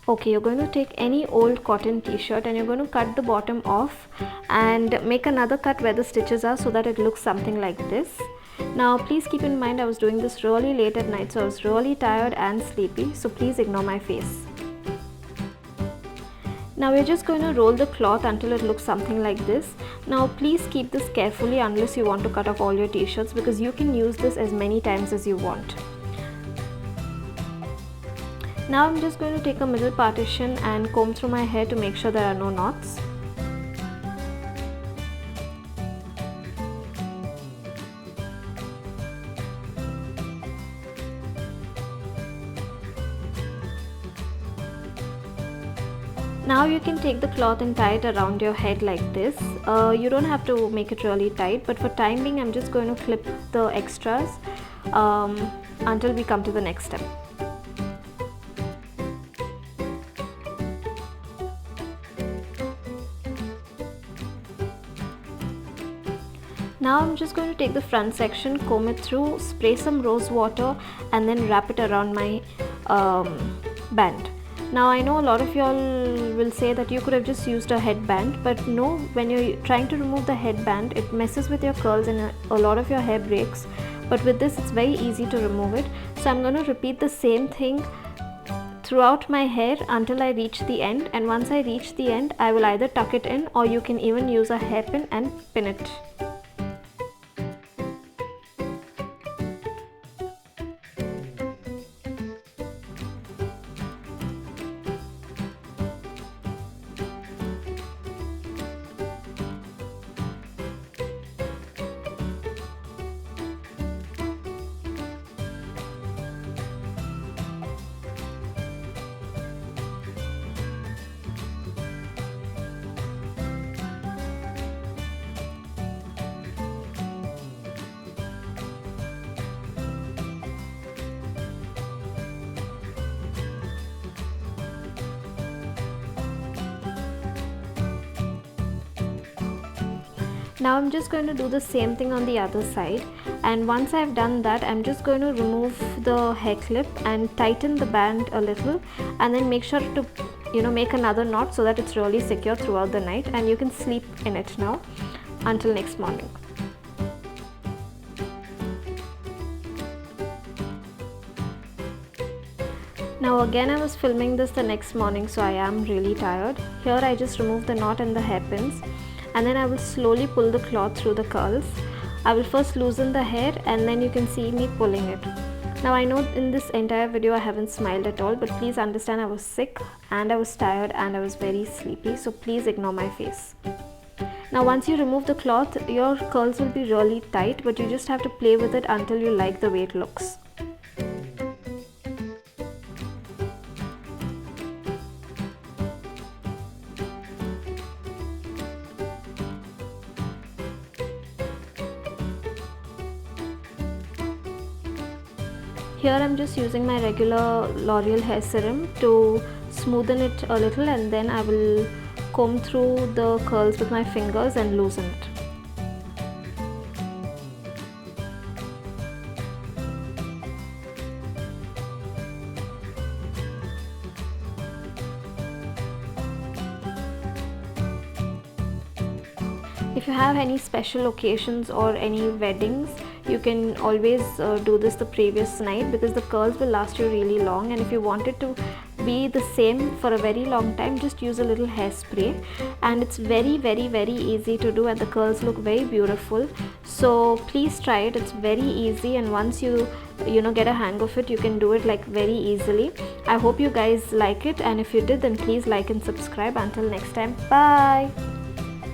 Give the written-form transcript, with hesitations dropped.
Okay, you're going to take any old cotton t-shirt and you're going to cut the bottom off and make another cut where the stitches are so that it looks something like this. Now please keep in mind I was doing this really late at night, so I was really tired and sleepy, so please ignore my face. Now we're just going to roll the cloth until it looks something like this. Now please keep this carefully unless you want to cut off all your t-shirts, because you can use this as many times as you want. Now I'm just going to take a middle partition and comb through my hair to make sure there are no knots. Now you can take the cloth and tie it around your head like this. You don't have to make it really tight, but for time being I'm just going to clip the extras until we come to the next step. Now I'm just going to take the front section, comb it through, spray some rose water and then wrap it around my band. Now I know a lot of y'all will say that you could have just used a headband, but no, when you're trying to remove the headband it messes with your curls and a lot of your hair breaks, but with this it's very easy to remove it. So I'm going to repeat the same thing throughout my hair until I reach the end, and once I reach the end I will either tuck it in or you can even use a hairpin and pin it. Now I'm just going to do the same thing on the other side, and once I've done that I'm just going to remove the hair clip and tighten the band a little, and then make sure to make another knot so that it's really secure throughout the night, and you can sleep in it now until next morning. Now again I was filming this the next morning, so I am really tired. Here I just removed the knot and the hairpins, and then I will slowly pull the cloth through the curls. I will first loosen the hair and then you can see me pulling it. Now I know in this entire video I haven't smiled at all, but please understand I was sick and I was tired and I was very sleepy, so please ignore my face. Now once you remove the cloth, your curls will be really tight, but you just have to play with it until you like the way it looks. Here I'm just using my regular L'Oreal hair serum to smoothen it a little, and then I will comb through the curls with my fingers and loosen it. If you have any special occasions or any weddings, you can always do this the previous night, because the curls will last you really long, and if you want it to be the same for a very long time, just use a little hairspray, and it's very easy to do and the curls look very beautiful. So please try it, it's very easy, and once you get a hang of it, you can do it like very easily. I hope you guys like it, and if you did, then please like and subscribe. Until next time, bye.